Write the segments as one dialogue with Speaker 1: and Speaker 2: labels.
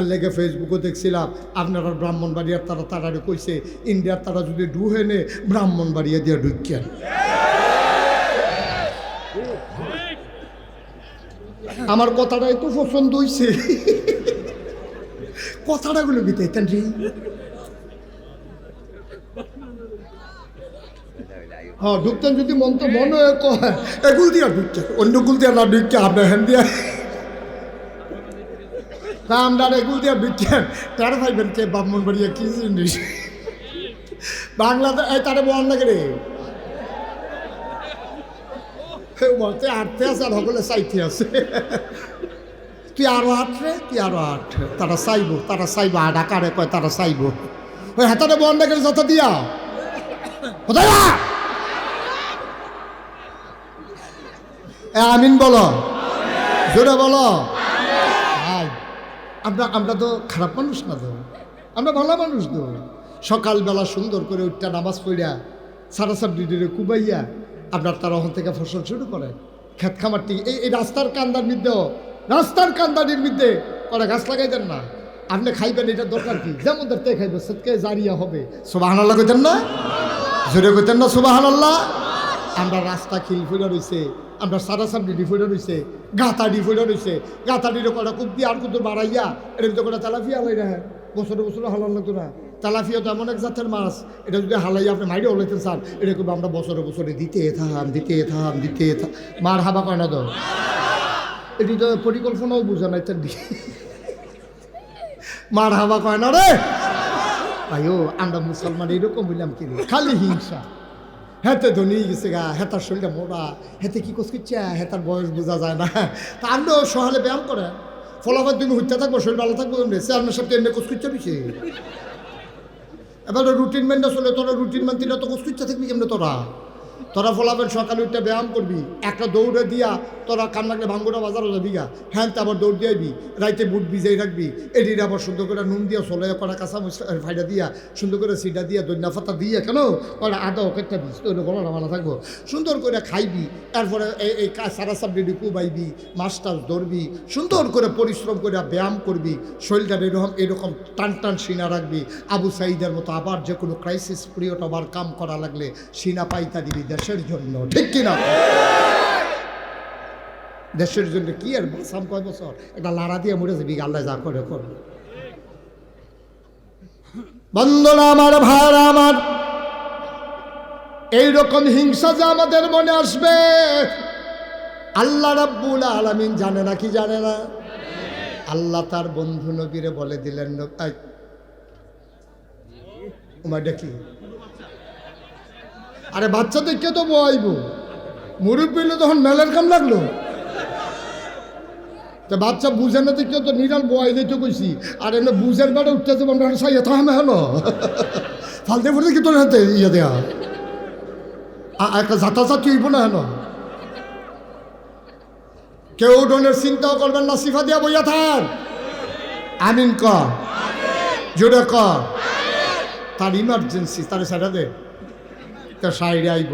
Speaker 1: আল্লাহকে ফেসবুকে দেখছিলাম আপনারা ব্রাহ্মণবাড়িয়ার তারা তারারে কইছে ইন্ডিয়ার তারা যদি ডুহে নে ব্রাহ্মণবাড়িয়া দিয়ে ঢুকেন। আমার কথাটাই তো পছন্দ হইছে, কথাটাগুলো বিতাইতেন রে। হ্যাঁ ঢুকতেন যদি মন তো মনে হয় এগুল দিয়া ঢুকছেন, অন্য গুল দিয়া না ঢুকছে আপনার হ্যান দিয়া আমরা এগুল দিয়া ঢুকছেন। তার ভাইবেন কে ব্রাহ্মণবাড়িয়া কি জিনিস বাংলাদেশ এই তারে বল না রে বলতে আটতে আছে আর সকলে চাইতে আছে। তুই আরো আট রে, তুই আরো আট, তারা চাইবো, তারা চাইবো আট আকারে কয় তারা চাইবো। ওই হাতারে বল না করে যত দিয়া কোথায় আমিন বলো, জোরে বলো। আমরা তো খারাপ মানুষ না, তো আমরা ভালো মানুষ। তো সকালবেলা সুন্দর করে উঠটা নামাজ পড়িয়া সারা সাবডিরে কুবাইয়া আপনার তারা ওখান থেকে ফসল শুরু করে খেত খামারটি এই রাস্তার কান্দার মধ্যেও, রাস্তার কান্দারির মধ্যে করে গাছ লাগাই দেন না। আপনি খাইবেন, এটা দরকার কি? যেমন ধরতে খাইবে সেটকে জারিয়া হবে। সুবহানাল্লাহ কইতেন না, জোরে কইতেন না সুবহানাল্লাহ। আমরা রাস্তা খিল ফুড়া রয়েছে, আমরা সারা সাবডি ফুড়া রয়েছে, গাঁতাডি ফুড়া রয়েছে, গাঁতাডির কটা কুপ দিয়ে আর কুতুর বাড়াইয়া এটা ভিতরে কটা তেলাপিয়া হালাই না, বছরে বছরে হালাল লাগতো না। তেলাপিয়া তো এমন এক জাতের মাছ, এটা যদি হালাইয়া আপনি মাইরে হলাইতেন স্যার, এটা কিন্তু আমরা বছরে বছরে দিতে মার হাবা কয় না। তো এটি তো পরিকল্পনাও বোঝা নাই তার দিকে মার হাবা কয় না রে ভাইও। আমরা মুসলমান এরকম বললাম কি রে, খালি হিংসা। হেতে ধনী গেছে গা, হেতার শরীরটা মোটা, হেতে কি কোচ করছে, হেতার বয়স বোঝা যায় না। তা আমরাও সহালে ব্যায়াম করে ফলাফল তুমি হইতে থাকবো, শরীর ভালো থাকবো। এমনি চেয়ারম্যান সাহেব এমনি কোচ করছে দিছে। এবার রুটিন মেনটা চলে, তোরা রুটিন মানতি না তো কোচ করছে থাকবি কেমনি? তোরা ফলাফল সকালে উঠতে ব্যায়াম করবি, একটা দৌড়ে দিয়া তোরা কান লাগলে ভাঙ্গুরা বাজারও যাবি গা, হ্যাঁ তো আবার দৌড় দিয়াবি, রাইতে বুট ভিজাই রাখবি, এটির আবার সুন্দর করে নুন দিয়া চলে করা কাঁচা ফাইডা দিয়া সুন্দর করে সিডা দিয়া দৈন্যা ফাতা দিয়া কেন ওরা আদা কেটটা দিস তো গলা ভালো থাকবো। সুন্দর করে খাইবি, তারপরে এই সারা সাবডি কুবাইবি, মাছ টাছ ধরবি, সুন্দর করে পরিশ্রম করে ব্যায়াম করবি, শরীরটা এরকম টান টান সিনা রাখবি। আবু সাইদের মতো আবার যে কোনো ক্রাইসিস পিরিয়ড আবার কাম করা লাগলে সিনা পাইতা দিবি দেশের জন্য, ঠিক কিনা? দেশের জন্য কি আর বাঁচাম কয় বছর, একটা লাড়া দিয়ে মরে যাবি, আল্লাহ যা করে করবে। বন্ধুরা আমার, ভাইরা আমার, এইরকম হিংসা যে আমাদের মনে আসবে আল্লাহ রাব্বুল আলামিন জানে না কি জানে না? আল্লাহ তার বন্ধু নবীরে বলে দিলেন, ওমাইটা কি? আরে বাচ্চা দেখে তো বইব, মুরব্বী হইলে তখন মেলার কাম লাগলো। তা বাচ্চা বুঝে না দেখে তো নিরাল বয় দিতে কইছি, আর এমনি বুঝের বেড়ে উঠতে যাবো আমরা সাইয়া থামে হলো ফালতে ফুলতে কি তোর হাতে ইয়ে দেয়া একটা যাতাযাতি হইব না হেন। কেউ ডনের চিন্তাও করবেন না, সিফা দিয়া বইয়া থাক। আমিন ক, জোরে ক। তার ইমার্জেন্সি, তার সাইডা দে, তার সাইডে আইব।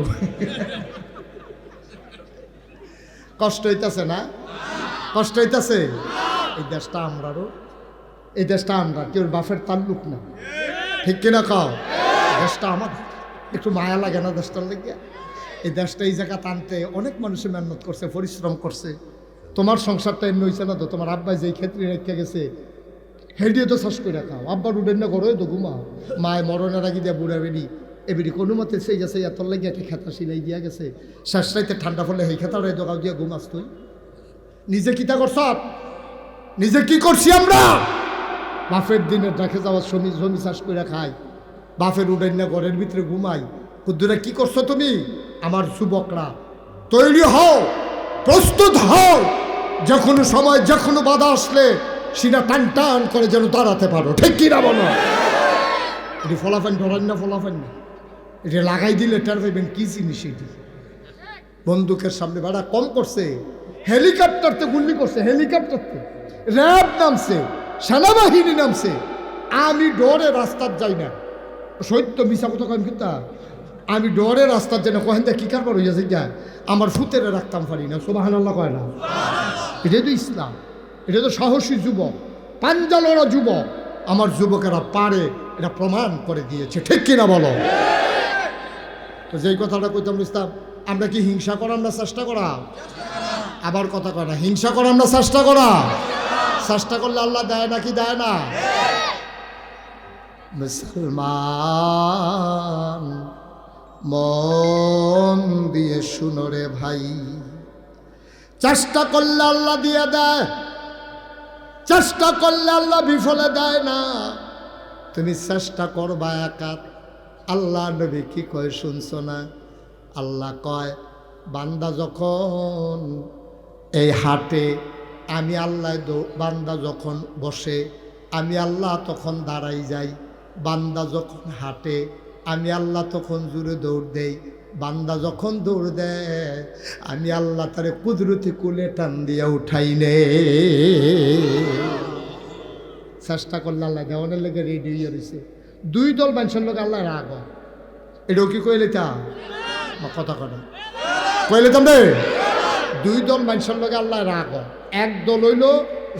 Speaker 1: কষ্ট হইতেছে না? কষ্ট হইতেছে? এই দেশটা আমরারও, এই দেশটা আমরা, কেউ বাপের তাল্লুক না, ঠিক কিনা কাও? দেশটা আমার, একটু মায়া লাগে না দেশটার লেগে? এই দেশটা এই জায়গা টানতে অনেক মানুষে মেহনত করছে, পরিশ্রম করছে। তোমার সংসারটা এমনি হয়েছে না তো? তোমার আব্বাই যেই ক্ষেত্রে রেখে গেছে হেডিও তো চাষ করে খাও, আব্বার উঠেন না করো তো ঘুমাও। মায় মরণের আগে দিয়ে বুড়া বেরি এবিডি কোনো মতে সেই গেছে, এত লাগে একটা খেতা সিলাই দিয়া গেছে, শেষ রাইতে ঠান্ডা ফলে সেই খেতার দোকাও দিয়া ঘুমাস। তুই নিজে কিতা করছ? নিজে কি করছি আমরা? বাফের দিনে রেখে যাওয়া জমি চাষ করে খাই, বাফের উডেন না ঘরের ভিতরে ঘুমাই। কুদ্দুরা কি করছো তুমি? আমার যুবকরা তৈরি হও, প্রস্তুত হও, যে কোনো সময় যে কোনো বাধা আসলে সিনা টান টান করে যেন দাঁড়াতে পারো, ঠিক কিনা বলো? এটি ফলাফান ধরেন না, ফলাফান না, এটা লাগাই দিলে টের পাইবেন কি জিনিস। এটি বন্দুকের সামনে ভাড়া কম করছে, হেলিকপ্টারতে গুলি করছে, হেলিকপ্টারতে র্যাব নামছে, সেনাবাহিনী নামছে। আমি ডরে রাস্তার যাই না, সত্য মিশা কথা কম কিন্তু আমি ডরে রাস্তার যাই না। কহেন কি কারবার হইয়াছে যা আমার ফুতেরে রাখতাম পারি না। সুবহানাল্লাহ কয় না? এটাই তো ইসলাম, এটা তো সাহসী যুবক। পাঞ্জালোরা যুবক, আমার যুবকেরা পারে, এটা প্রমাণ করে দিয়েছে, ঠিক কিনা বলো? তো যেই কথাটা কইতাম ইসলাম, আমরা কি হিংসা করার না চেষ্টা করা? আবার কথা কয় না, হিংসা করার না চেষ্টা করা? চেষ্টা করলে আল্লাহ দেয় নাকি দেয় না? মুসলমান মন দিয়ে শুনো রে ভাই, চেষ্টা করলে আল্লাহ দিয়ে দেয়, চেষ্টা করলে আল্লাহ বিফলে দেয় না। তুমি চেষ্টা করবা একা। আল্লাহ নবী কি কয় শুনছো না? আল্লাহ কয়, বান্দা যখন এই হাটে, আমি আল্লাহ বান্দা যখন বসে, আমি আল্লাহ তখন দাঁড়াই যাই। বান্দা যখন হাঁটে, আমি আল্লাহ তখন জোরে দৌড় দেই। বান্দা যখন দৌড় দেয়, আমি আল্লাহ তারে কুদরতি কুলে টান দিয়ে উঠাই নে। চেষ্টা করলে আল্লাহ দেওয়ানের লেগে রেডি হয়ে রয়েছে। দুই দল মানুষের লোক আল্লাহ রাগ, এটাও কি কইলে তা কথা কথা কইলে তোমরা? দুই দল মানুষের লোক আল্লাহ রাগ। এক দল হইল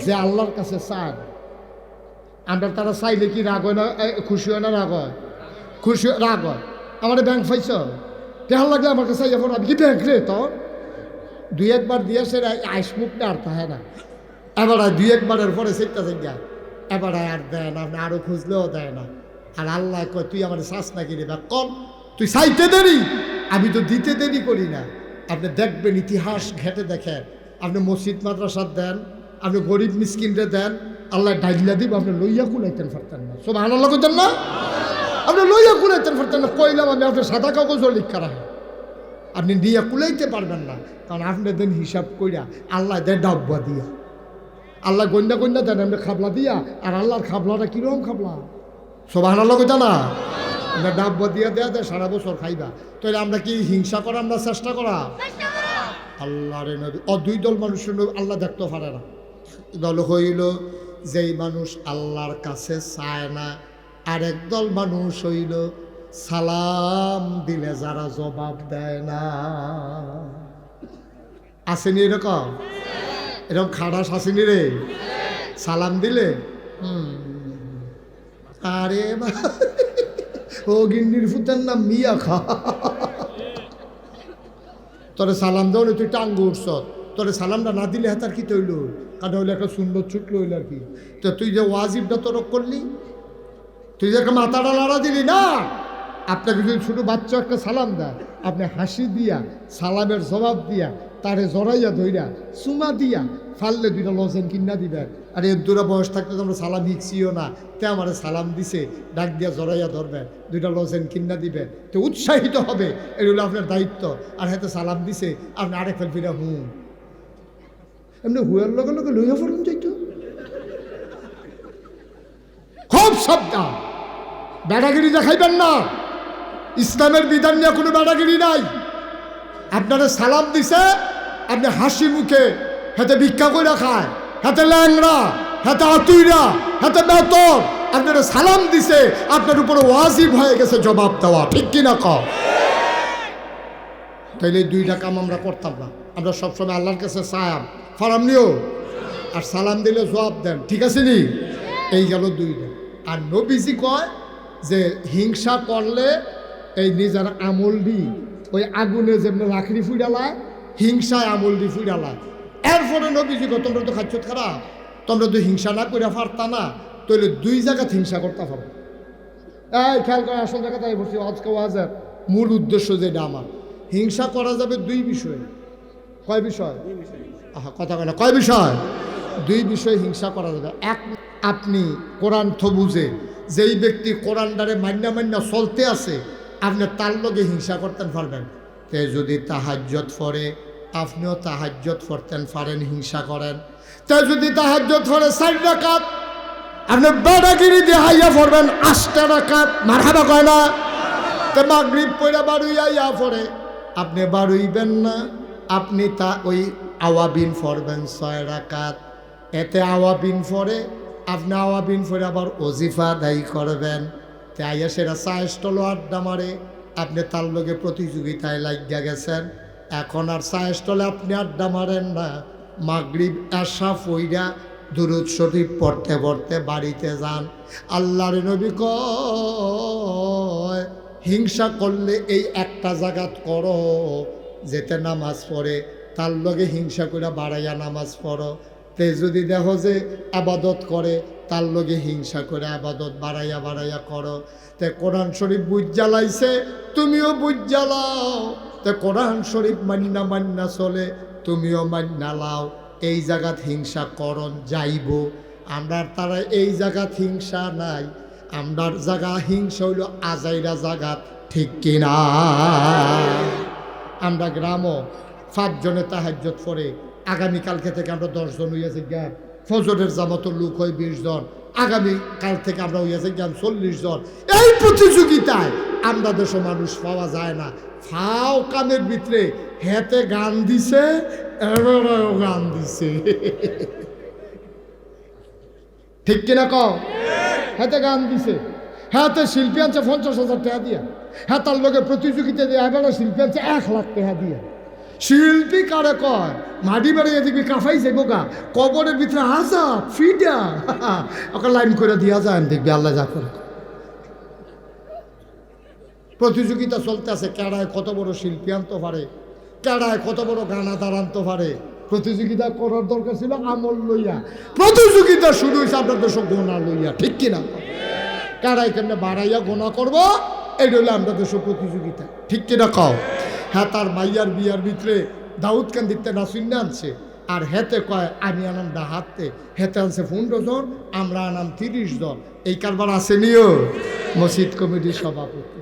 Speaker 1: যে আল্লাহর কাছে চান, আমরা তারা চাইলে কি রাগ হয় না? খুশি হয় না রাগ হয়? খুশি রাগ হয়। আমার ব্যাংক পাইছ, তেহার লাগলে আমার কাছে আমি কি ব্যাংক রে তোর? দুই একবার দিয়েছে আইসমুখটা আর তাহে না। এবার দুই একবারের পরে সেটা জায়গা এবার আর দেয় না, আপনি আরো খুঁজলেও দেয় না। আর আল্লাহ কয়, তুই আমার শ্বাস না কিনে বা কম, তুই চাইতে দেরি, আমি তো দিতে দেরি করি না। আপনি দেখবেন, ইতিহাস ঘেটে দেখেন, আপনি মসজিদ মাদ্রাসা দেন, আপনি গরিব মিসকিনরে দেন, আল্লাহ ডাইলা দিব, আপনি লইয়া কুলাইতেন পারতেন না। সব আল্লাহ করতেন না, আপনি লইয়া কুলাইতেন পারতেন না। কইলাম আমি আপনার সাদা কাগজও লিখা রাখেন, আপনি নিয়ে কুলাইতে পারবেন না। কারণ আপনি দেন হিসাব কইরা, আল্লাহ দেয় ডাব্বা দিয়া, আল্লাহ গন্যা গন্যা দেন আপনি খাবলা দিয়া। আর আল্লাহর খাবলাটা কিরকম খাবলা? সব আল্লাহ কইতা না, আমরা ডাব্বা দিয়া দেয়া দেয় সারা বছর খাইবা। তাহলে আমরা কি হিংসা করা, আমরা চেষ্টা করা? আল্লাহ রে নবী দুই দল মানুষের আল্লাহ দেখতে পারে না। দল হইল যেই মানুষ আল্লাহর কাছে চায় না, আর একদল মানুষ হইল সালাম দিলে যারা জবাব দেয় না। আসেনি এরকম? এরকম খারাস আসেনি রে? সালাম দিলে আরে ও গিন্নির ফুতের নাম মিয়া খা, তোরে সালাম দেও না, তুই টাঙ্গু উঠছ, তোরে সালামটা না দিলে হাতার কি তৈল? কারণ হইলে একটা সুন্দর ছুটলো হইল আর কি। তো তুই যে ওয়াজিবটা তরক করলি, তুই যে একটা মাথাটা লড়া দিলি না। আপনাকে যদি ছোটো বাচ্চা একটা সালাম দেয়, আপনি হাসি দিয়া সালামের জবাব দিয়া তারে জড়াইয়া ধইরা চুমা দিয়া ফাললে দুইটা লজেন কিনা দিবেন। আর এর দূরে বয়স থাকতে তোমরা সালাম শিখছিও না, তে আমার সালাম দিছে, ডাক দিয়া জড়াইয়া ধরবেন, দুইটা লজেন কিনা দিবেন, তো উৎসাহিত হবে। এগুলো আপনার দায়িত্ব। আর হাতে সালাম দিছে, আপনি আরেক ফেল ফিরা এমনি হুয়ার লগে লগে লইয়া পড়ুন যাইতো। খুব সাবধান, বেড়াগিরি দেখাইবেন না। ইসলামের বিধান নিয়ে কোনো বেড়াগিরি নাই। আপনারা সালাম দিছে, আপনি হাসি মুখে, হাতে ভিক্ষা করে খায়, হাতে ল্যাংরা, হাতে আতুইরা, হাতে বেতর, আপনারা সালাম দিছে, আপনার উপরে ওয়াজিব হয়ে গেছে জবাব দেওয়া, ঠিক কিনা কও? তাইলে দুইটা কাম আমরা করতাম না। আমরা সবসময় আল্লাহর কাছে সায়াম ফারাম নিও, আর সালাম দিলে জবাব দেন, ঠিক আছে নি? এই গেল দুইটা। আর নবীজি কয় যে হিংসা করলে এই নিজের আমল দি ওই আগুনে যেমন লাকড়ি ফুইডালায়, হিংসায় আমল দি ফুইডালায়। এরপরে নবীজি কয়, তোমরা তো খাচ্ছ খারাপ, তোমরা তো হিংসা না করে পারতা না, তাহলে দুই জায়গাতে হিংসা করতে পারো। এই খেয়াল করে, আসল জায়গাতে আমি বলছি, আজকে ওয়াজের মূল উদ্দেশ্য যেটা আমার, হিংসা করা যাবে দুই বিষয়ে। কয় বিষয়? কথা কয় না, কয় বিষয়? দুই বিষয়ে হিংসা করা যাবে। এক, আপনি কোরআন বুঝে যেই ব্যক্তি কোরআনটারে মান্না চলতে আছে, আপনি তার লগে হিংসা করতেন পারবেন। তে যদি তাহাজ্জুদ পড়ে, আপনিও তাহাজ্জুদ পড়তেন পারেন, হিংসা করেন। তে যদি তাহাজ্জুদ পড়ে 4 রাকাত, আপনি বেড়াগিরি দেখাইয়া পড়বেন 8 রাকাত, মারহাবা কয় না? তে মাগরিব পড়া বাড়ুইয়া পড়ে, আপনি বাড়ুইবেন না, আপনি তা ওই আওয়াবিন পড়বেন 6 রাকাত। এতে আওয়াবিন পড়ে, আপনি আওয়াবিন পড়ে আবার ওজিফা দায়ী করবেন। তে আইয়া সেরা চায়েস্টল আড্ডা মারে, আপনি তার লগে প্রতিযোগিতায় লাগিয়া গেছেন। এখন আর চায়েস্টলে আপনি আড্ডা মারেন না, মাগরিব এশা ফইরা দুরূদ শরীফ পড়তে পড়তে বাড়িতে যান। আল্লাহর নবী কয় হিংসা করলে এই একটা জায়গাত করো, যেতে নামাজ পড়ে তার লগে হিংসা করে বাড়াইয়া নামাজ পড়ো। তে যদি দেখো যে আবাদত করে তার লগে হিংসা করে আবাদত বাড়াইয়া বাড়াইয়া করো। তে কোরআন শরীফ বুঝ জ্বালাইছে, তুমিও বুঝ জ্বালাও। তে কোরআন শরীফ মান্না মান্না চলে, তুমিও মান্না লাও। এই জায়গাত হিংসা করণ যাইব। আমরার তারা এই জায়গাত হিংসা নাই, আমরার জায়গা হিংসা হইল আজাইরা জায়গাত, ঠিক কিনা? আমরা গ্রামও 5 জনে তাহাজ্জুদ পড়ে, আগামীকালকে থেকে আমরা 10 জন হইয়াছে জ্ঞান, ফজরের জামাতো লোক হয় 20 জন, আগামীকাল থেকে আমরা হইয়াছে জ্ঞান 40 জন। এই প্রতিযোগিতায় আমরা দেশ মানুষ পাওয়া যায় না। ফাও কামের ভিতরে হেতে গান দিছে, এবারেও গান দিছে, ঠিক কিনা কও? হেতে গান দিছে, হ্যাঁ শিল্পী আনছে 50,000 টাকা দিয়া, হ্যাঁ তার লোকের প্রতিযোগিতা দিয়ে এবারে শিল্পী আনছে 1 লাখ টাকা দিয়া। শিল্পী কারে কয়? মাটি বাড়িয়ে দেখবি কাফাইছে বোকা, কবরের ভিতরে আজাব ফিডা ওকে লাইন করে দিয়া যায়, দেখবি আল্লাহ যা করে। প্রতিযোগিতা চলতে আছে, কেডায় কত বড় শিল্পী আনতে পারে, কেডায় কত বড় গানাদার আনতে পারে। প্রতিযোগিতা করার দরকার ছিল আমল লইয়া, প্রতিযোগিতা শুরু হয়েছে আপনার দেশ গোনা লইয়া, ঠিক কিনা? কেডায় কেমনে বাড়াইয়া গোনা করবো, এইটা হলো আমরা দেশ প্রতিযোগিতা, ঠিক কিনা কও? হ্যাঁ তার মাইয়ার বিয়ার ভিতরে দাউদ কান্দিতে নাসিন্না আনছে, আর হেতে কয় আমি আনাম হাতে, হেতে আনছে 15 জন, আমরা আনাম 30 জন। এই কারবার আসেনিও মসজিদ কমিটির সভাপতি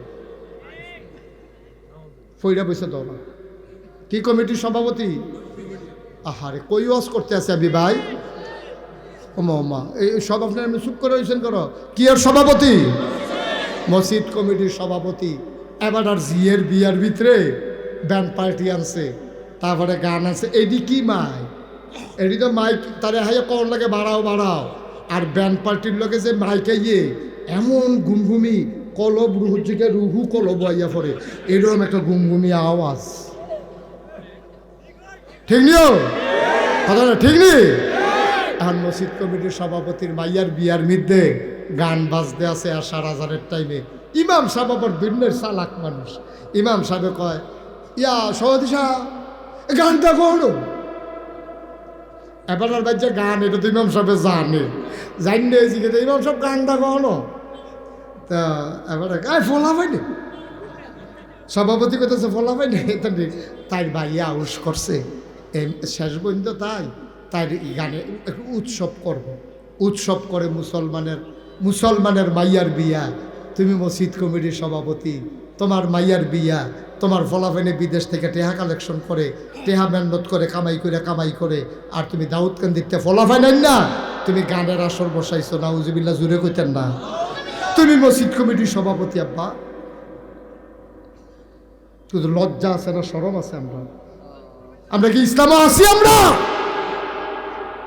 Speaker 1: ফইরা বসে দৌড়া। কি কমিটির সভাপতি? আহারে কই ওয়াজ করতে আছে আবি ভাই? ওমা এই সব আপনার আমি চুপ করে হয়েছেন করো। কি আর সভাপতি? মসজিদ কমিটির সভাপতি। এবার আর জিয়ের বিয়ার ভিতরে ব্যান্ড পার্টি আনছে, তারপরে গান আছে। এডি কি মাই? এডি তো মাইক তারে হাইয়া কর লাগে বাড়াও বাড়াও। আর ব্যান্ড পার্টির লোকে যে মাইকে ইয়ে এমন গুমগুমি কলব রুহুর থেকে রুহু কলব আইয়া পড়ে, এরকম একটা গুমগুমি আওয়াজ, ঠিক নিও কথা না? ঠিক নেই? এখন মসজিদ কমিটির সভাপতির মাইয়ার বিয়ার মধ্যে গান বাজতে আছে আর 4,000-এর টাইমে ইমাম সাহেব আবার দুনিয়ার চালাক মানুষ। ইমাম সাহেব কয় ইয়া সভাপতি সাহেব গানটা করো। এবার আর বাচ্চা গান, এটা তো ইমাম সাহেব জানে, জানলে জিজ্ঞেস ইমাম সাহেব গানটা করো। তা এবার গায়ে ফলা পাইনি, সভাপতি করতেছে ফলা পাইনি, তাই ভাইয়া আউস করছে শেষ পর্যন্ত তাই গানে একটু উৎসব করব। উৎসব করে মুসলমানের মাইয়ার বিয়া, তুমি মসজিদ কমিটির সভাপতি, তোমার মাইয়ার বিয়া, তোমার ফলাফাইনে বিদেশ থেকে টেহা কালেকশন করে, টেহা মেহনত করে কামাই করে, আর তুমি দাউদ কান্দিতে ফলাফাই নেন না, তুমি গানের আসর বসাইছো, নাউজুবিল্লাহ জুড়ে কইতেন না? তুমি মসজিদ কমিটির সভাপতি আব্বা, শুধু লজ্জা আছে না শরম আছে? আমরা কি ইসলামে আছি? আমরা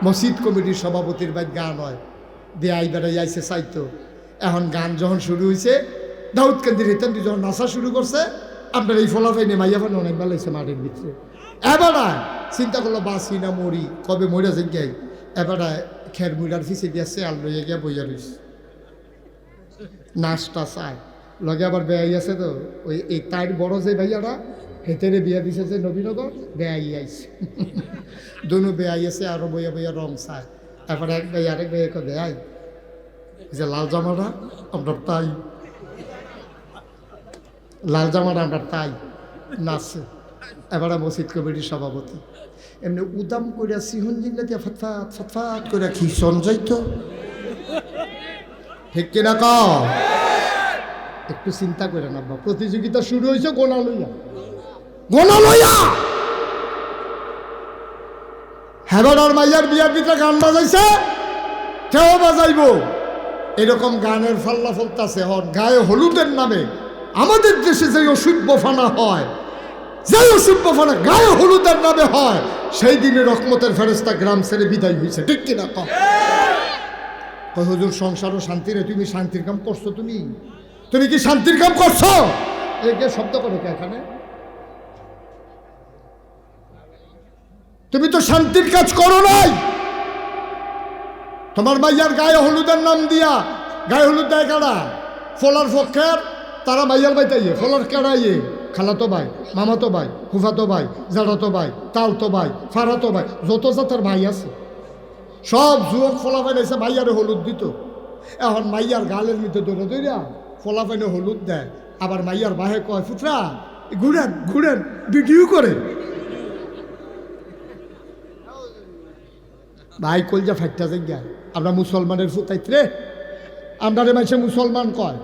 Speaker 1: মসজিদ কমিটির সভাপতির বাইর গান হয়, বেআই বেড়াই আইসে চাইতো। এখন গান যখন শুরু হয়েছে, দাউদ কান্দির রিতান্দি যখন নাচা শুরু করছে, আপনার এই ফলাফাই নেমাইয়া ফান অনেক বেলা হয়েছে মাঠের ভিতরে। এবার চিন্তা করলো বাঁচি না মরি, কবে মরা যে গাই। এবার খের মুড়ার ফিসে দিয়েছে আর লইয়া গিয়া বইয়া রয়েছে, নাচটা চায় লগে। আবার বেয়াই আছে তো, ওই এই তাইর বড় যে ভাইয়ারা হেতেরে বিয়া দিছে যে নবীনগর, বেয়াই আইছে দুনু বেয়াই আছে, আরো বইয়া বইয়া রং চায়। এবার এক ভাই আরেক ভাই বেয়াই যে লাল জামাটা আপনার তাই, লাল জামাটা আপনার তাই নাচছে। এবারে মসজিদ কমিটির সভাপতি এমনি উদাম করিয়া সিহন জিল্লা দিয়া ফটফাট ফটফাট করে খিসন যাইতো, ঠিক কিনা ক? একটু চিন্তা করে না, প্রতিযোগিতা শুরু হয়েছে গোনা লইয়া। হেবার মাইয়ার বিয়ার ভিতরে গান বাজাইছে, কেউ বাজাইব। এরকম গানের ফাল্লা ফলতাছে। গায়ে হলুদের নামে আমাদের দেশে যে অসভ্য ফানা হয়, যে অসভ্য ফানা গায়ে হলুদের নামে হয়, সেই দিনে রহমতের ফেরেশতা গ্রাম ছেড়ে বিদায় হয়েছে, ঠিক কিনা ক? হুজুর সংসারও শান্তি নেই, তুমি শান্তির কাম করছো? তুমি কি শান্তির কাম করছো? একে শব্দ করে কে এখানে? তুমি তো শান্তির কাজ করো নাই। তোমার মাইয়ার গায়ে হলুদের নাম দিয়া গায়ে হলুদ দেয় কারা? ফলার পক্ষের তারা মাইয়ার বাইতাইয়ে ফলার কেড়াইয়ে খালাতো ভাই, মামাতো ভাই, ফুফাতো ভাই, জাড়াতো ভাই, তালতো ভাই, ফারাতো ভাই, যত জাতের ভাই আছে সব যুবক ফলাফাইন এসে মাইয়ারে হলুদ দিত। এখন মাইয়ার গালের মধ্যে দৌড়ে দৌড়া ফলাফাইনে হলুদ দেয়। আবার মাইয়ার বাহে কয়, ফুটরা ঘুরেন ঘুরেন, ভিডিও করে। ভাই কলজা ফাইটটা জায়গা, আমরা মুসলমানের ফুতাইত রে, আমরা রে মানুষে মুসলমান কয়,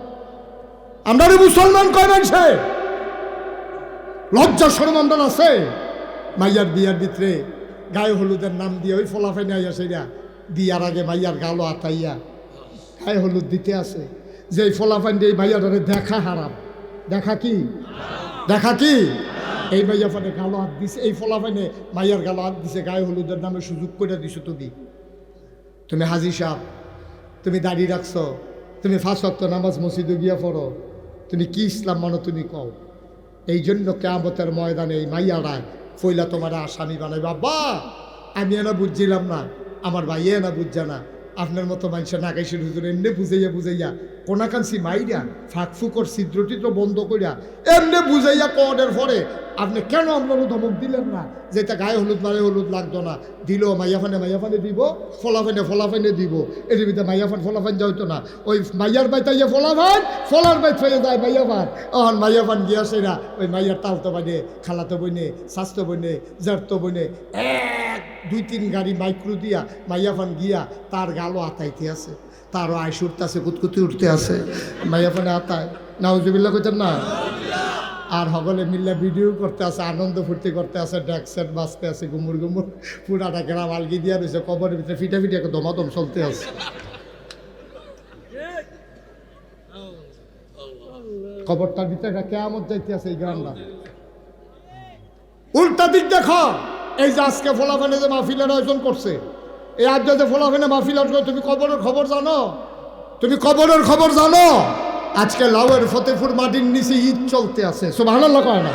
Speaker 1: আমরা রে মুসলমান কয় মানুষে। লজ্জা শরম আমরা আছে? মাইয়ার বিয়ার ভিতরে গায়ে হলুদের নাম দিয়ে ওই ফলাফাইনে আইয়া সেরা বিয়ার আগে মাইয়ার গালো আতাইয়া গায়ে হলুদ দিতে আছে। যে এই ফলাফাইন দিয়ে মাইয়াটারে দেখা হারাম, দেখা কি দেখা কি এই মাইয়া ফানে গালো হাত দিছে, এই ফলাফাইনে মাইয়ার গালো হাত দিছে, গায়ে হলুদের নামে সুযোগ করে দিছো। তুমি হাজি সাহেব, তুমি দাঁড়িয়ে রাখছো, তুমি 5 ওয়াক্ত নামাজ মসজিদে গিয়া পড়ো, তুমি কি ইসলাম মানো তুমি কও। এই জন্য কিয়ামতের ময়দানে এই মাইয়ারা ফইলা তোমার আসামি বানাই। বাবা আমি এনা বুঝছিলাম না, আমার ভাই এনা বুঝছে না, আপনার মতো মানুষের নাগাইশের হুজুর এমনি বুঝাইয়া বুঝাইয়া কোনাকান্সি মাইরা ফাঁকফুকর ছিদ্র টিদ্র বন্ধ করিয়া এমনি বুঝাইয়া কনের পরে আপনি কেন আপনারও ধমক দিলেন না যে এটা গায়ে হলুদ মারে হলুদ লাগতো না, দিল মাইয়াফানে দিব, ফলাফাইনে দিব, এর ভিতরে মাইয়াফান ফলাফান যাইতো না, ওই মাইয়ার বাইতাইয়া ফলাফান, ফলার বাইত হয়ে যায় মাইয়াফান। অহন মাইয়াফান গিয়া সেরা ওই মাইয়ার তালতো বইনে, খালাতো বইনে, স্বাস্থ্য বইনে, জারতো বইনে 1-2-3 গাড়ি মাইক্রো দিয়া মাইয়াফান গিয়া তার গালো আতাইতে আছে, তারও আইস উঠতে আছে, কুতকুতি উঠতে আছে, মাইয়াফানে আতায় নাউজুবিল্লাহ কইতেন না। আর হগলে মিল্লা ভিডিও করতে আছে, আনন্দ ফুর্তি করতে আছে, ড্যাকসেট বাজতে আছে, গুমুর গুমুর পুরাটা গ্রাম আলগি দিয়া রয়েছে, কবরের ভিতরে ফিটা ফিটা দমাদম চলতে আছে। কবরটার ভিতরে কেয়ামত যাইতে আছে এই গ্রামটা। উল্টা দিক দেখো, এই যে আজকে ফলাফানে যে মাহফিলের আয়োজন করছে, এই আজ যে ফলাফানে মাহফিল আয়োজন, তুমি কবরের খবর জানো? তুমি কবরের খবর জানো? আজকে লাউয়ের ফতেপুর মাটির নিচে ঈদ চলতে আছে, সুবহানাল্লাহ কয় না?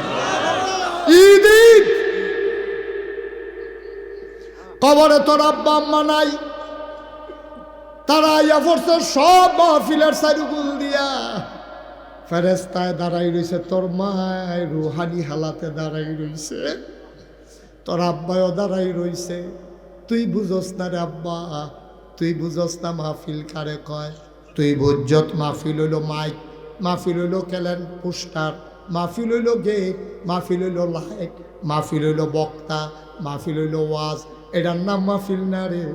Speaker 1: ঈদ ঈদ কবরে তোর আব্বা আম্মা নাই, তারা আইয়া পড়ছে সব মাহফিলের সাইরুগুল দিয়া, ফেরেস্তায় দাঁড়াই রইছে, তোর মায় রুহানি হালাতে দাঁড়াই রইছে, তোর আব্বায়ও দাঁড়াই রইছে। তুই বুঝস না রে আব্বা, তুই বুঝস না মাহফিল কারে কয়, তুই বুঝত মাহফিল হইল মাইক, মাহফিল হইল ক্যালেন পোস্টার, মাহফিল হইল গেট, মাহফিল হইল লাইট, মাহফিল হইল বক্তা, মাহফিল হইল ওয়াজ। এটার নাম মাহফিল না রে।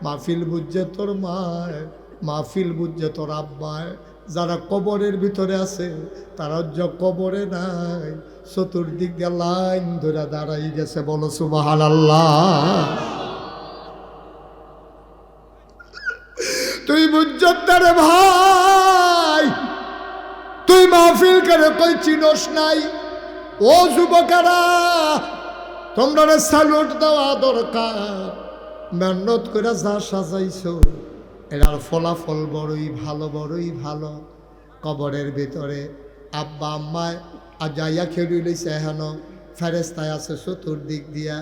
Speaker 1: মাহফিল বুঝছে তোর মায়, মাহফিল বুঝছে তোর আব্বায়। যারা কবরের ভিতরে আছে তারা কবরে নাই, চতুর্দিক দিয়ে লাইন ধরে দাঁড়াই গেছে, বলো সুবহানাল্লাহ। তুই বুঝত রে ভাই, তুই মাহফিল করে কই চিনস নাই? ও যুবকেরা, তোমরা স্যালুট দেওয়া দরকার। মেহনত করে যা সাজাইছো এটার ফলাফল বড়ই ভালো, বড়ই ভালো। কবরের ভিতরে আব্বা আম্মায় আর যাইয়া খেলি লইছে, হেন ফেরেস্তায় আছে চতুর্দিক দিয়া।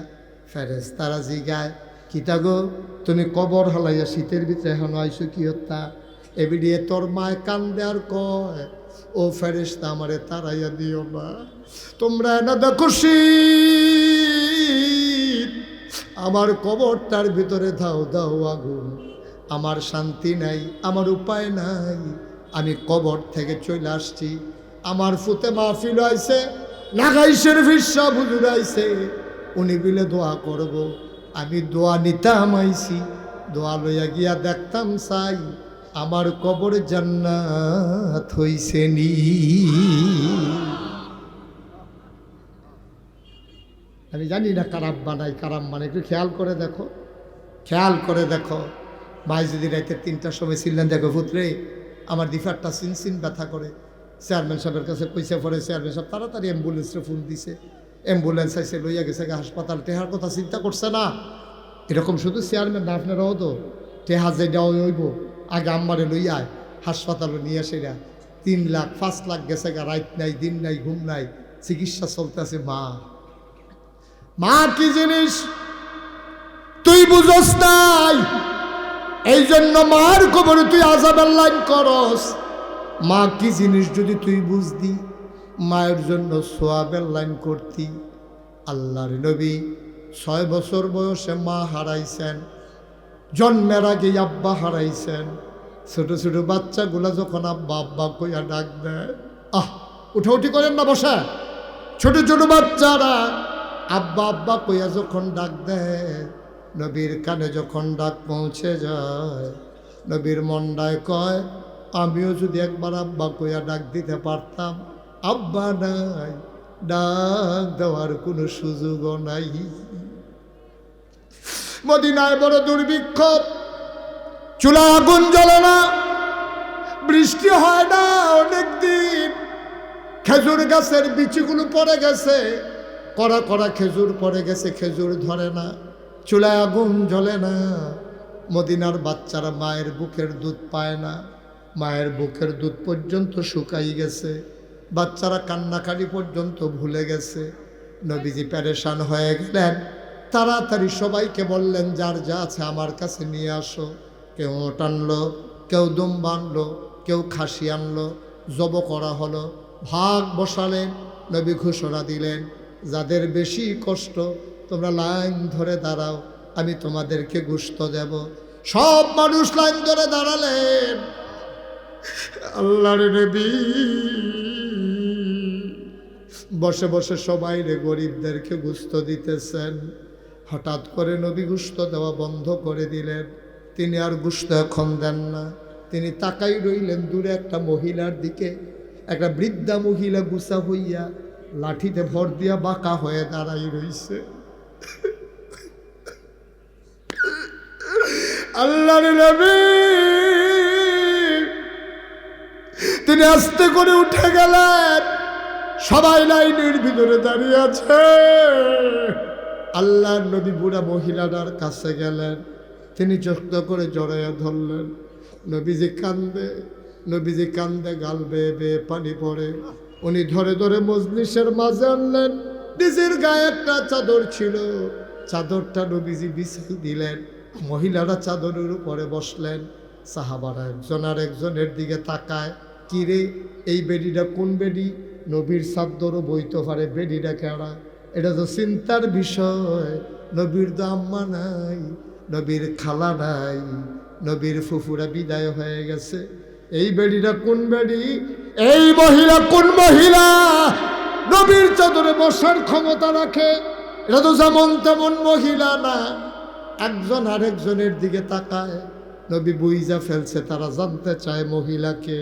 Speaker 1: ফেরেস্তারা জিগায়, কিতা গো তুমি কবর হলাইয়া শীতের ভিতরে এখন আইসো কি হত্যা? এবিডিয়ে তোর মায় কান্দে আর কয়, ও ফেরেস্তা আমারে তাড়াইয়া দিও না, তোমরা না দেখো শীত, আমার কবরটার ভিতরে দাও দাও আগুন, আমার শান্তি নাই, আমার উপায় নাই, আমি কবর থেকে চলে আসছি। আমার ফুতে মাহফিল আইছে, লাগাইশের ভিসা বুজুর আইছে, উনি বিলে দোয়া করব, আমি দোয়া নিতাম আইছি, দোয়া লইয়া গিয়া দেখতাম চাই আমার কবর জান্নাত হইছে নি। আমি জানি না কারাম বানাই কারাম বানাই, একটু খেয়াল করে দেখো, খেয়াল করে দেখো। ভাই যদি রাইতে 3টার সময় ছিলেন, দেখো পুত্রে আমার দিফারটা সিন ব্যথা করে, চেয়ারম্যান সাহেবের কাছে পয়সা পড়ে, চেয়ারম্যান সাহেব তাড়াতাড়ি অ্যাম্বুলেন্সে ফোন দিছে, অ্যাম্বুলেন্স আইসে লইয়া গেছে হাসপাতাল। টেহার কথা চিন্তা করছে না? এরকম শুধু চেয়ারম্যান না, আপনারাও তো টেহা যে দেওয়া হইব, আগে আম্মারে লইয়া হাসপাতালে নিয়ে আসেরা 3 লাখ 5 লাখ গেছে গা, রাত নাই দিন নাই ঘুম নাই, চিকিৎসা চলতেছে। মা কি জিনিস তুই বুঝস নাই? এই জন্য মার কবরে তুই আযাবের লাইন করস। মা কি জিনিস যদি তুই বুঝতি, মায়ের জন্য সোয়াবের লাইন করতি। আল্লাহর নবী 6 বছর বয়সে মা হারাইছেন, জন্মের আগে আব্বা হারাইছেন। ছোট ছোট বাচ্চাগুলা যখন আব্বা আব্বা কইয়া ডাক দেয়, উঠাউঠি করেন না, বসে। ছোট ছোট বাচ্চারা আব্বা আব্বা কইয়া যখন ডাক দেয়, নবীর কানে যখন ডাক পৌঁছে যায়, নবীর মনটায় কয় আমিও যদি একবার আব্বা কইয়া ডাক দিতে পারতাম। আব্বা নাই, ডাক দেওয়ার কোনো সুযোগও নাই। মদিনায় বড় দুর্ভিক্ষ, চুলা আগুন জ্বলে না, বৃষ্টি হয় না অনেক দিন। খেজুর গাছের বিচিগুলো পড়ে গেছে, কড়া কড়া খেজুর পড়ে গেছে, খেজুর ধরে না, চুলায় আগুন জ্বলে না। মদিনার বাচ্চারা মায়ের বুকের দুধ পায় না, মায়ের বুকের দুধ পর্যন্ত শুকাই গেছে, বাচ্চারা কান্নাকাটি পর্যন্ত ভুলে গেছে। নবীজি পেরেশান হয়ে গেলেন, তাড়াতাড়ি সবাইকে বললেন যার যা আছে আমার কাছে নিয়ে আসো। কেউ ওট আনলো, কেউ দুম্বা আনলো, কেউ খাসি আনলো, জব করা হলো, ভাগ বসালেন। নবী ঘোষণা দিলেন, যাদের বেশি কষ্ট তোমরা লাইন ধরে দাঁড়াও, আমি তোমাদেরকে গোশত দেব। সব মানুষ লাইন ধরে দাঁড়ালেন। আল্লাহর নবী বসে বসে সবাই রে গরিবদেরকে গোশত দিতেছেন। হঠাৎ করে নবী গোশত দেওয়া বন্ধ করে দিলেন। তিনি আর গোশত এখন দেন না, তিনি তাকাই রইলেন দূরে একটা মহিলার দিকে। একটা বৃদ্ধা মহিলা গুছা হইয়া লাঠিতে ভর দিয়া বাঁকা হয়ে দাঁড়াই রইছে। আল্লাহর নবী তিনি আস্তে করে উঠে গেলেন, সবাই লাইনের ভিতরে দাঁড়িয়ে আছে। আল্লাহর নবী বুড়া মহিলাটার কাছে গেলেন, তিনি যত্ন করে জড়াইয়া ধরলেন। নবীজি কান্দে, নবীজি কান্দে, গাল বেয়ে বেয়ে পানি পড়ে। উনি ধরে ধরে মজলিসের মাঝে আনলেন। নিজের গায়ে একটা চাদর ছিল, চাদরটা নবীজি বিছাই দিলেন। মহিলারা চাদরের উপরে বসলেন। সাহাবারা একজন আর একজনের দিকে তাকায়, কিরে এই বেডিটা কোন বেডি? নবীর চাদরও বইতে পারে, বেডিটা কেড়া? এটা তো চিন্তার বিষয়। নবীর তো আম্মা নাই, নবীর খালা নাই, নবীর ফুফুরা বিদায় হয়ে গেছে। এই বেডিটা কোন বেডি? এই মহিলা কোন মহিলা নবীর চাদরে বসার ক্ষমতা রাখে? এটা তো যেমন তেমন মহিলা না। একজন আরেকজনের দিকে তাকায়, নবী বুইজা ফেলছে, তারা জানতে চায় মহিলাকে।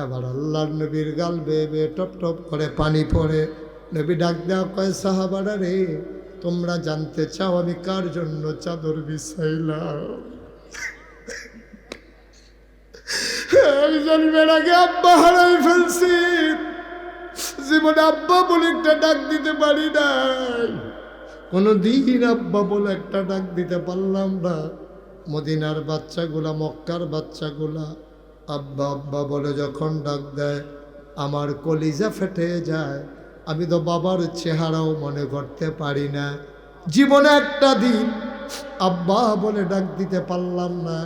Speaker 1: আবার আল্লাহর নবীর গাল বেয়ে বেয়ে টপ টপ করে পানি পড়ে। নবী ডাক দেওয়া কয়, সাহাবারা রে, তোমরা জানতে চাও আমি কার জন্য চাদর বিছাইলাম? আমি জন্মের আগে আব্বা হারাই ফেলছি, জীবনে আব্বা বলে একটা ডাক দিতে পারি নাই, কোনদিন আব্বা বলে একটা ডাক দিতে পারলাম না। মদিনার বাচ্চাগুলা, মক্কার বাচ্চাগুলা আব্বা আব্বা বলে যখন ডাক দেয়, আমার কলিজা ফেটে যায়। আমি তো বাবার চেহারাও মনে করতে পারি না। জীবনে একটা দিন আব্বা বলে ডাক দিতে পারলাম না।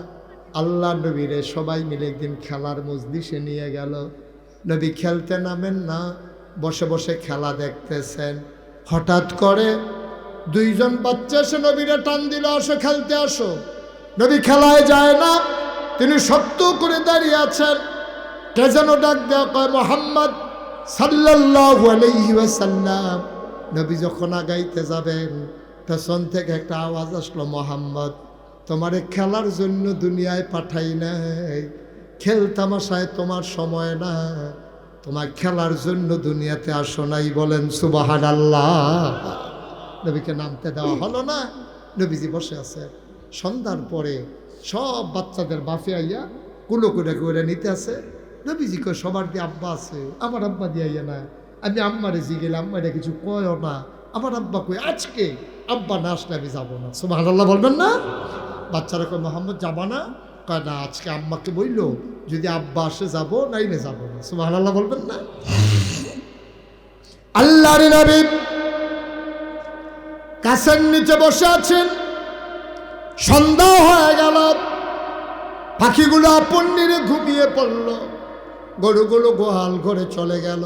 Speaker 1: আল্লাহ নবীরে সবাই মিলে একদিন খেলার মজলিসে নিয়ে গেল। নবী খেলতে নামেন না, বসে বসে খেলা দেখতেছেন। হঠাৎ করে দুইজন বাচ্চা এসে নবীরে টান দিল, আসো খেলতে আসো। নবী খেলায় যায় না, তিনি শক্ত করে দাঁড়িয়ে আছেন। কে যেন ডাক দেওয়া কয়, মুহাম্মদ সাল্লাল্লাহু আলাইহি ওয়াসাল্লাম। নবী যখন আগাইতে যাবেন, পেছন থেকে একটা আওয়াজ আসলো, মুহাম্মদ তোমারে খেলার জন্য দুনিয়ায় পাঠাই নাই, খেল তামাশায় তোমার সময় না, তোমার খেলার জন্য দুনিয়াতে আসো নাই। বলেন সুবহানাল্লাহ। নবীকে নামতে দেওয়া হলো না, নবীজি বসে আছে। সন্ধ্যার পরে সব বাচ্চাদের বাফে আইয়া কুলো করে করে নিতে আছে। নবীজি কয়, সবার দিয়ে আব্বা আছে, আমার আব্বা দিয়ে আইয়া না। আমি আম্মারে জিগেলে আম্মারে কিছু কয়ও না। আমার আব্বা কই, আজকে আব্বা না আসলে আমি যাবো না। সুবহানাল্লাহ বলবেন না? বাচ্চারা কয়, মোহাম্মদ যাবা না? কয় না, আজকে আম্মাকে বললো যদি আব্বা আসে যাবো, নাইলে যাবো না। সুবহানাল্লাহ বলবেন না? আল্লাহর নবী গাছের নিচে বসে আছেন। সন্ধ্যা হয়ে গেল, পাখিগুলো আপন নিরে ঘুমিয়ে পড়ল, গরুগুলো গোহাল ঘরে চলে গেল,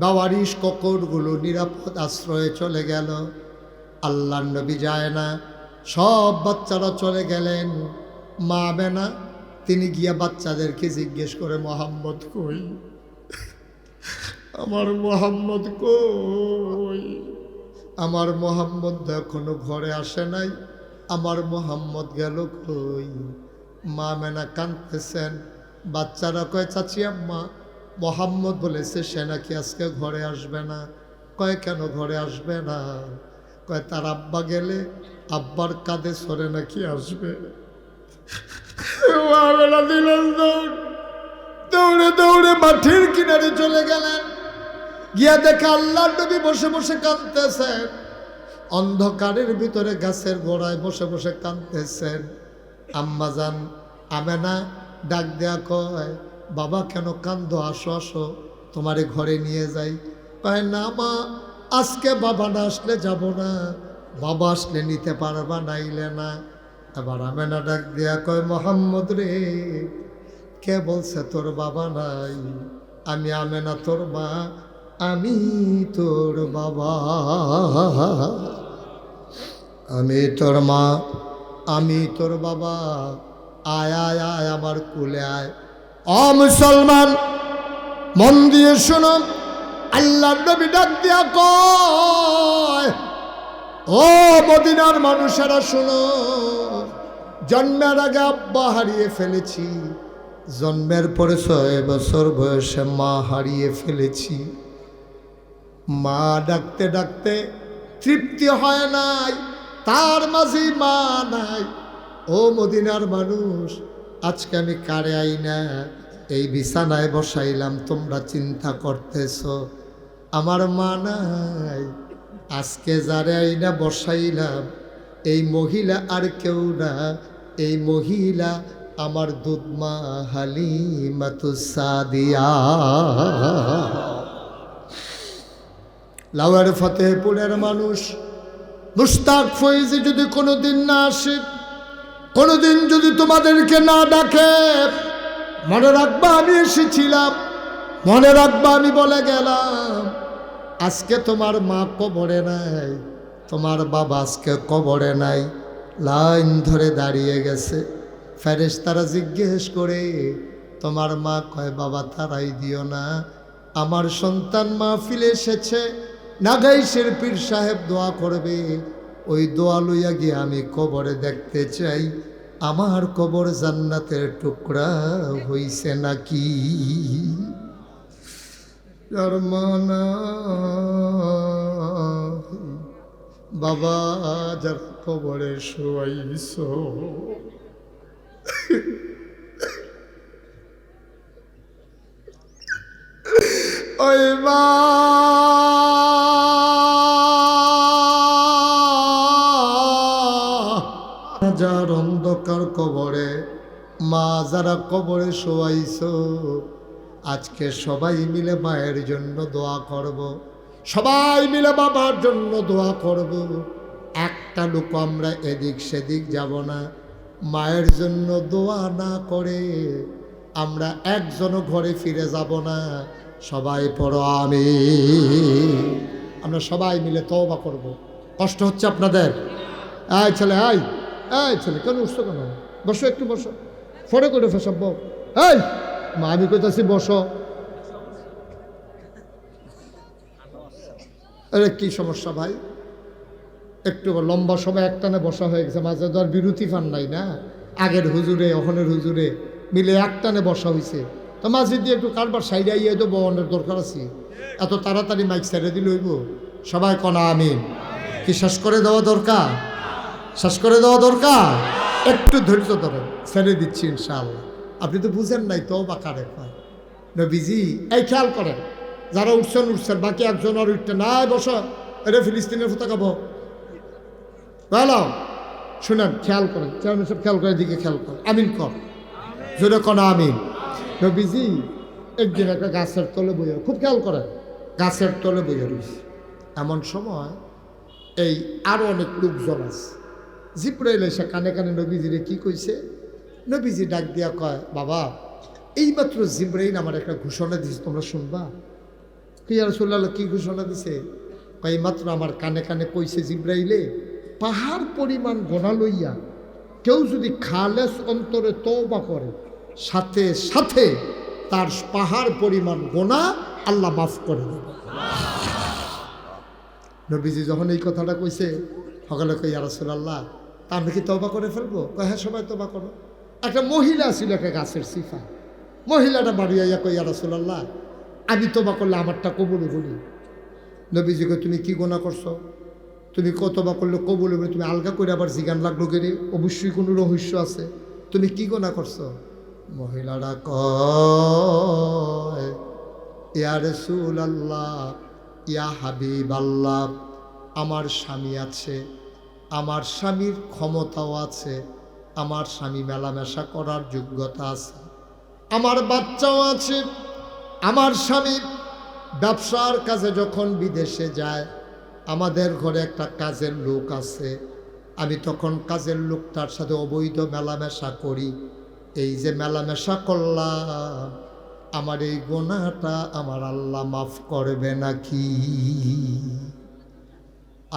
Speaker 1: বাওয়ারিশ ককরগুলো নিরাপদ আশ্রয়ে চলে গেল। আল্লাহর নবী যায় না, সব বাচ্চারা চলে গেলেন। মা আমেনা তিনি গিয়া বাচ্চাদেরকে জিজ্ঞেস করে, মোহাম্মদ কই, আমার মোহাম্মদ কই, আমার মোহাম্মদ এখনো ঘরে আসে নাই, আমার মোহাম্মদ গেল কই। মা আমেনা কাঁদতেছেন। বাচ্চারা কয়, চাচি আম্মা মোহাম্মদ বলেছে সে নাকি আজকে ঘরে আসবে না। কয় কেন ঘরে আসবে না? কয় তার আব্বা গেলে আব্বার কাঁধে সরে নাকি আসবে। দিলেন দৌড়, দৌড়ে দৌড়ে মাঠের কিনারে চলে গেলেন। গিয়া দেখে আল্লাহর নবী বসে বসে কাঁদতেছেন, অন্ধকারের ভিতরে গাছের গোড়ায় বসে বসে কাঁদতেছেন। আম্মাজান আমেনা ডাক দেয়া কয়, বাবা কেন কান্দো, আসো আসো তোমারে ঘরে নিয়ে যাই। কয় না মা, আজকে বাবা না আসলে যাব না, বাবা আসলে নিতে পারবা, নাইলে না। এবার আমেনা ডাক দেয়া কয়, মোহাম্মদ রে, কে বলছে তোর বাবা নাই? আমি আমেনা তোর মা, আমি তোর বাবা, আমি তোর মা, আমি তোর বাবা। আয় আয় আয় আমার কুলে আয়। ও মুসলমান, মন দিয়ে শোনো, আল্লাহর নবী ডাক দিয়া কয়, ও মদিনার মানুষেরা শোনো, জন্মের আগে আব্বা হারিয়ে ফেলেছি, জন্মের পরে 6 বছর বয়সে মা হারিয়ে ফেলেছি। মা ডাকতে ডাকতে তৃপ্তি হয় নাই, তার মাঝে মা নাই। ও মদিনার মানুষ, আজকে আমি কারে আইনা এই বিছানায় বসাইলাম, তোমরা চিন্তা করতেছ আমার মা নাই। আজকে যারে আইনা বসাইলাম এই মহিলা আর কেউ না, এই মহিলা আমার দুধমা হালিমাতুস সাদিয়া। লাউয়ার ফতেহপুরের মানুষ মুশতাক ফয়েজি যদি কোনোদিন না আসে, কোনোদিন যদি তোমাদেরকে না ডাকে, মনে রাখবা আমি এসেছিলাম, মনে রাখবা আমি বলে গেলাম। আজকে তোমার মা কবরে নাই, তোমার বাবা আজকে কবরে নাই, লাইন ধরে দাঁড়িয়ে গেছে। ফেরেশতারা জিজ্ঞেস করে, তোমার মা? কয় বাবা তারাই দিও না, আমার সন্তান মাহফিলে এসেছে, নাগাইশের পীর সাহেব দোয়া করবে, ওই দোয়া লইয়া গিয়ে আমি কবরে দেখতে চাই আমার কবর জান্নাতের টুকরা হইছে নাকি। জার্মানা বাবা যার কবরে শোয়াইছ, ওই মা যার অন্ধকার কবরে, মা যারা কবরে শোয়াইছ, আজকে সবাই মিলে মায়ের জন্য দোয়া করব, সবাই মিলে বাবার জন্য দোয়া করব। একটা লোক আমরা এদিক সেদিক যাব না, মায়ের জন্য দোয়া না করে আমরা একজনও ঘরে ফিরে যাব না। সবাই পড়ো আমিন। আমরা সবাই মিলে তওবা করব। কষ্ট হচ্ছে আপনাদের? এই ছেলে, এই ছেলে, কেন উঠছো কেন? বসো, একটু বসো, ফটো করে ফেসব। এই মা, আমি কইতাছি বসো। আরে কি সমস্যা ভাই? একটু লম্বা সময় একটানে বসা হয়ে গেছে, মাঝে তো আর বিরতি ফান নাই না। আগের হুজুরে অহনের হুজুরে মিলে একটানে বসা হয়েছে, তো মাঝে দিয়ে একটু কারবার সাইডে আইয়ে তো বহনের দরকার আছে। এত তাড়াতাড়ি মাইক সাইডে দিলে হইব? সবাই কনা আমিন। কি শেষ করে দেওয়া দরকার? শেষ করে দেওয়া দরকার। একটু ধৈর্য ধরেন, ছেড়ে দিচ্ছি ইনশাআল্লাহ। আপনি তো বুঝেন নাই তো বা কারে কয় নবীজি। এই খেয়াল করেন, যারা উঠছেন উঠছেন, বাকি একজন আর উঠতে নাই। বসো, এটা ফিলিস্তিনের পতাকা বহ। ভালো শুনেন, খেয়াল করেন, চেয়ারম্যান সাহেব খেয়াল করে, দিকে খেয়াল করেন, আমিন কর, জোরে কনা আমিন। নবীজি একদিন একটা গাছের তলে বইয়া, খুব খেয়াল করেন, গাছের তলে বইয়া রয়েছে। এমন সময় এই আরো অনেক লোকজন আছে, জিব্রাইল এসে কানে কানে নবীজিরে কি কইছে? নবীজি ডাক দিয়া কয়, বাবা এইমাত্র জিব্রাইল আমার একটা ঘোষণা দিছে, তোমরা শুনবা? কি ইয়া রাসূলুল্লাহ, কি ঘোষণা দিছে? কয় এইমাত্র আমার কানে কানে কইছে জিব্রাইলে, পাহাড় পরিমাণ গোনা লইয়া কেউ যদি খালেস অন্তরে তওবা করে, সাথে সাথে তার পাহাড় পরিমাণ গোনা আল্লাহ মাফ করে দেবে। নবীজি যখন এই কথাটা কইছে, সকালে কই, ইয়া রাসূলুল্লাহ, তা আমরা কি তওবা করে ফেলবো? কয় হ্যাঁ, সবাই তওবা করো। একটা মহিলা ছিল, একটা গাছের সিফা। মহিলাটা বাড়ি আইয়া কই, ইয়া রাসূলুল্লাহ, আমি তওবা করলে আমারটা কবুল বলি। নবীজি কই, তুমি কি গোনা করছো? তুমি কতবা করলে কবুল হবে? তুমি আলগা করে আবার জিগান লাগলো গেলে, অবশ্যই কোনো রহস্য আছে। তুমি কি গোনা করছো? মহিলাটা কয়, ইয়া রাসূলুল্লাহ, ইয়া হাবিবাল্লাহ, আমার স্বামী আছে, আমার স্বামীর ক্ষমতাও আছে, আমার স্বামী মেলামেশা করার যোগ্যতা আছে, আমার বাচ্চাও আছে। আমার স্বামী ব্যবসার কাজে যখন বিদেশে যায়, আমাদের ঘরে একটা কাজের লোক আছে, আমি তখন কাজের লোকটার সাথে অবৈধ মেলামেশা করি। এই যে মেলামেশা করলাম, আমার এই গুনাহটা আমার আল্লাহ মাফ করবে নাকি?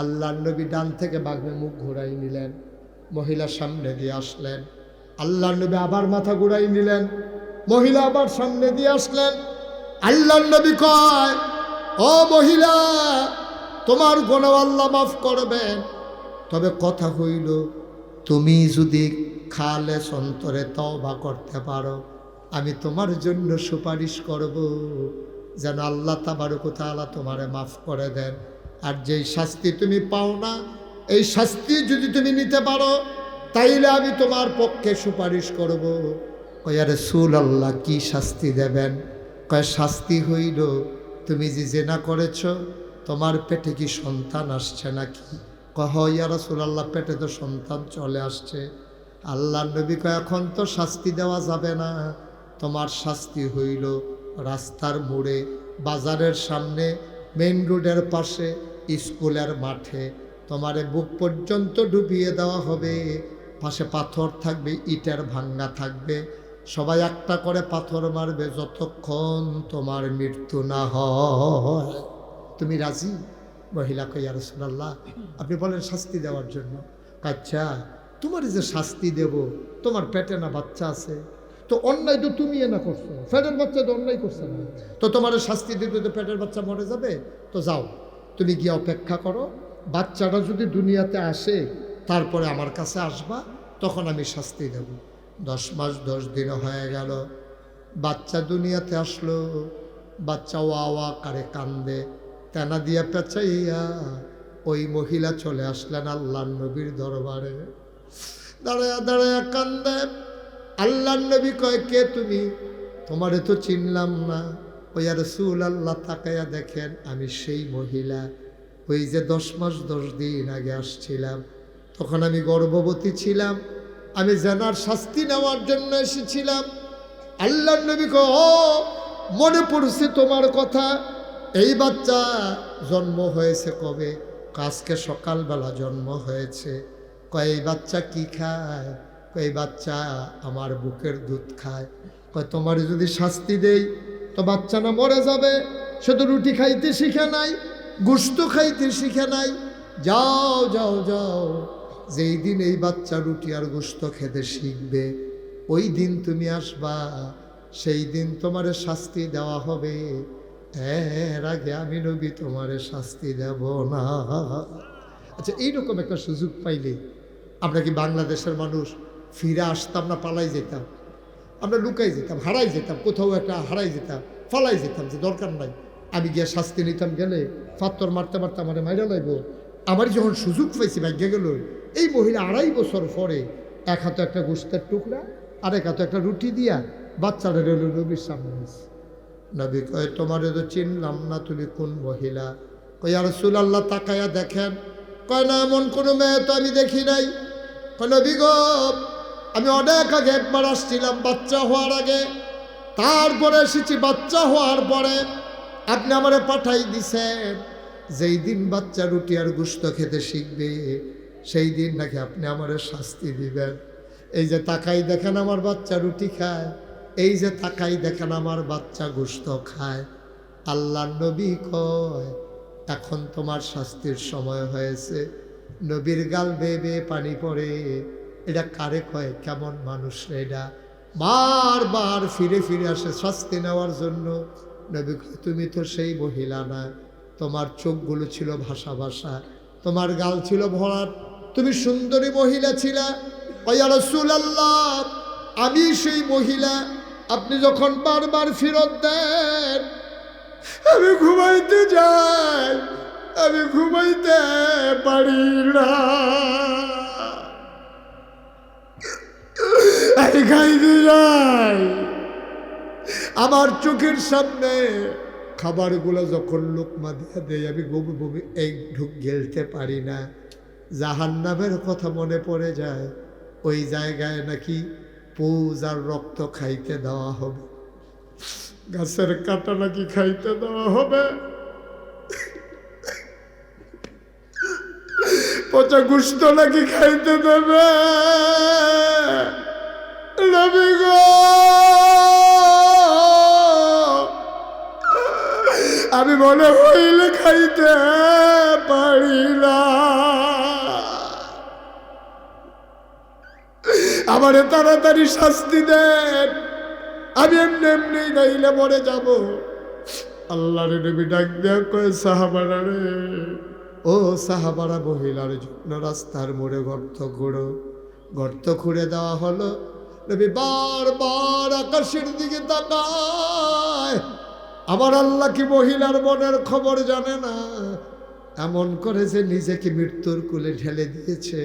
Speaker 1: আল্লাহর নবী ডান থেকে বাঘে মুখ ঘুরাই নিলেন, মহিলা সামনে দিয়ে আসলেন। আল্লাহর নবী আবার মাথা ঘুরাই নিলেন, মহিলা আবার সামনে দিয়ে আসলেন। আল্লাহর নবী কয়, ও মহিলা, তোমার গুনাহ আল্লাহ মাফ করবেন, তবে কথা হইল তুমি যদি খালেস অন্তরে তওবা করতে পারো, আমি তোমার জন্য সুপারিশ করব যেন আল্লাহ তাবারক ওয়া তাআলা তোমারে মাফ করে দেন। আর যেই শাস্তি তুমি পাও না, এই শাস্তি যদি তুমি নিতে পারো, তাইলে আমি তোমার পক্ষে সুপারিশ করব। কয়, ইয়া রাসূলুল্লাহ, কি শাস্তি দেবেন? কয়, শাস্তি হইল তুমি যে জেনা করেছ, তোমার পেটে কি সন্তান আসছে নাকি? কয়, ইয়া রাসূলুল্লাহ, পেটে তো সন্তান চলে আসছে। আল্লাহর নবী কয়, এখন তো শাস্তি দেওয়া যাবে না, তোমার শাস্তি হইল রাস্তার মোড়ে, বাজারের সামনে, মেইন রোডের পাশে, স্কুলের মাঠে তোমারে বুক পর্যন্ত ডুবিয়ে দেওয়া হবে। পাশে পাথর থাকবে, ইটের ভাঙ্গা থাকবে, সবাই একটা করে পাথর মারবে যতক্ষণ তোমার মৃত্যু না হয়। তুমি রাজি? মহিলা কই, ইয়া রাসূলুল্লাহ, আপনি বলেন শাস্তি দেওয়ার জন্য। আচ্ছা, তোমার যে শাস্তি দেব, তোমার পেটে না বাচ্চা আছে, তো অন্যায় তো তুমি না করছো, পেটের বাচ্চা তো অন্যায় করছে না, তো তোমার শাস্তি দিতে তো পেটের বাচ্চা মরে যাবে। তো যাও, তুমি গিয়ে অপেক্ষা করো, বাচ্চাটা যদি দুনিয়াতে আসে তারপরে আমার কাছে আসবা, তখন আমি শাস্তি দেব। 10 মাস 10 দিন হয়ে গেল, বাচ্চা দুনিয়াতে আসলো। বাচ্চা ওয়া ওয়া করে কান্দে, তেনা দিয়া পেঁচাইয়া ওই মহিলা চলে আসলেন আল্লাহর নবীর দরবারে। দাঁড়ায়া দাঁড়ায়া কান্দে। আল্লাহর নবী কয়, কে তুমি? তোমারে তো চিনলাম না। ওই ইয়া রাসূলুল্লাহ, তাকায়া দেখেন আমি সেই মহিলা, ওই যে 10 মাস 10 দিন আগে আসছিলাম, তখন আমি গর্ভবতী ছিলাম, আমি জানার শাস্তি নেওয়ার জন্য এসেছিলাম। আল্লাহর নবী কয়, ও মনে পড়ছে তোমার কথা। এই বাচ্চা জন্ম হয়েছে কবে? আজকে সকালবেলা জন্ম হয়েছে। কয়, এই বাচ্চা কি খায়? কয়, এই বাচ্চা আমার বুকের দুধ খায়। কয়, তোমার যদি শাস্তি দেই তো বাচ্চা না মরে যাবে? সে তো রুটি খাইতে শিখে নাই, গোশত খাইতে শিখে নাই। যাও যাও যাও, যেই দিন এই বাচ্চা রুটি আর গোশত খেতে শিখবে, ওই দিন তুমি আসবা, সেই দিন তোমারে শাস্তি দেওয়া হবে। এর আগে আমি নবী তোমারে শাস্তি দেব না। আচ্ছা, এইরকম একটা সুযোগ পাইলে আমরা কি বাংলাদেশের মানুষ ফিরে আসতাম না পালাই যেতাম? আমরা লুকাই যেতাম, হারাই যেতাম, কোথাও একটা হারাই যেতাম, ফালাই যেতাম, যে দরকার নাই, আমি গিয়ে শাস্তি নিতাম, গেলে পাথর মারতে মারতে আমার মাইরা লাইব। আমার যখন সুযোগ পাইছি ভাগ্যে গেল, এই মহিলা 2.5 বছর পরে এক হাতে একটা গোশতের টুকরা, আরেক হাতে একটা রুটি দিয়া বাচ্চাটা রইল নবীর সামনে। নবী কয়, তোমারে তো চিনলাম না, তুমি কোন মহিলা? কয়, ইয়া রাসূলুল্লাহ, তাকায়া দেখেন। কয়, না, এমন কোনো মেয়ে তো আমি দেখি নাই। কয়, নবী গো, আমি অনেক আগে একবার আসছিলাম বাচ্চা হওয়ার আগে, তারপরে এসেছি বাচ্চা হওয়ার পরে। আপনি আমারে পাঠাই দিছেন, যেই দিন বাচ্চা রুটি আর গোশত খেতে শিখবে, সেই দিন নাকি আপনি আমারে শাস্তি দিবেন। এই যে তাকাই দেখেন আমার বাচ্চা রুটি খায়, এই যে তাকাই দেখেন আমার বাচ্চা গোশত খায়। আল্লাহর নবী কয় এখন তোমার শাস্তির সময় হয়েছে। নবীর গাল বেয়ে বেয়ে পানি পড়ে। এটা কারে কয়? কেমন মানুষ রে এটা? বারবার ফিরে ফিরে আসে শাস্তি নেওয়ার জন্য। নবী কয় তুমি তো সেই মহিলা না, তোমার চোখগুলো ছিল ভাষা ভাষা, তোমার গাল ছিল ভরাট, তুমি সুন্দরী মহিলা ছিলা। ইয়া রাসূলুল্লাহ, আমি সেই মহিলা। আপনি যখন বারবার ফেরত দেন আমি ঘুমাইতে যাই, আমি ঘুমাইতে পারি না, আমি খাইতে যাই। আমার চোখের সামনে খাবারগুলো যখন লোকমা দিয়ে দেয় আমি বমি বমি এক ঢুক গেলতে পারি না। জাহান্নামের কথা মনে পড়ে যায়। ওই জায়গায় নাকি পুজ আর রক্ত খাইতে দেওয়া হবে, গাছের কাটা নাকি খাইতে দেওয়া হবে, পচা গোশত নাকি খাইতে দেবে। নবী গো, আমি মনে হইলে খাইতে পারি না, আমারে তাড়াতাড়ি শাস্তি দেন, আমি এমনি এমনি নাইলে মরে যাব। আল্লাহর নবী ডাক দেয়া কয় সাহাবারা রে, ও সাহাবারা, মহিলার জন্য রাস্তার মোড়ে গর্ত খুঁড়ো। গর্ত খুঁড়ে দেওয়া হলো। নবী বারবার আকাশের দিকে তাকায়। আমার আল্লাহ কি মহিলার মনের খবর জানে না? এমন করে যে নিজেকে মৃত্যুর কুলে ঢেলে দিয়েছে,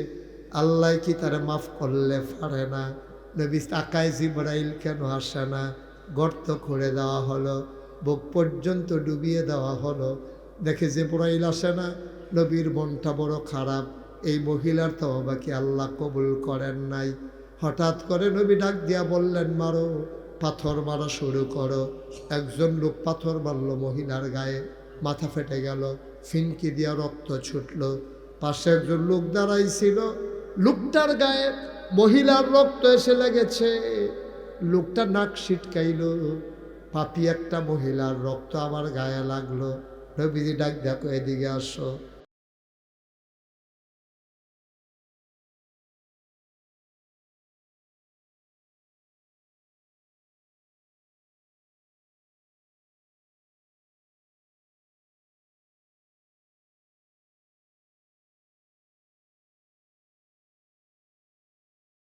Speaker 1: আল্লাহ কি তারা মাফ করলে পারে না? নবী তাকায়, জিবরাইল কেন আসে না? গর্ত খুঁড়ে দেওয়া হলো, বুক পর্যন্ত ডুবিয়ে দেওয়া হলো। দেখে জিবরাইল আসে না। নবীর মনটা বড় খারাপ, এই মহিলার তওবা কি আল্লাহ কবুল করেন নাই? হঠাৎ করে নবী ডাক দিয়া বললেন মারো, পাথর মারা শুরু করো। একজন লোক পাথর মারল মহিলার গায়ে, মাথা ফেটে গেল, ফিনকি দিয়া রক্ত ছুটল। পাশে একজন লোক দাঁড়াইছিল, লোকটার গায়ে মহিলার রক্ত এসে লেগেছে। লোকটা নাক ছিটকাইল, পাপি একটা মহিলার রক্ত আমার গায়ে লাগলো। নবীজি ডাক দেখো এদিকে আসো।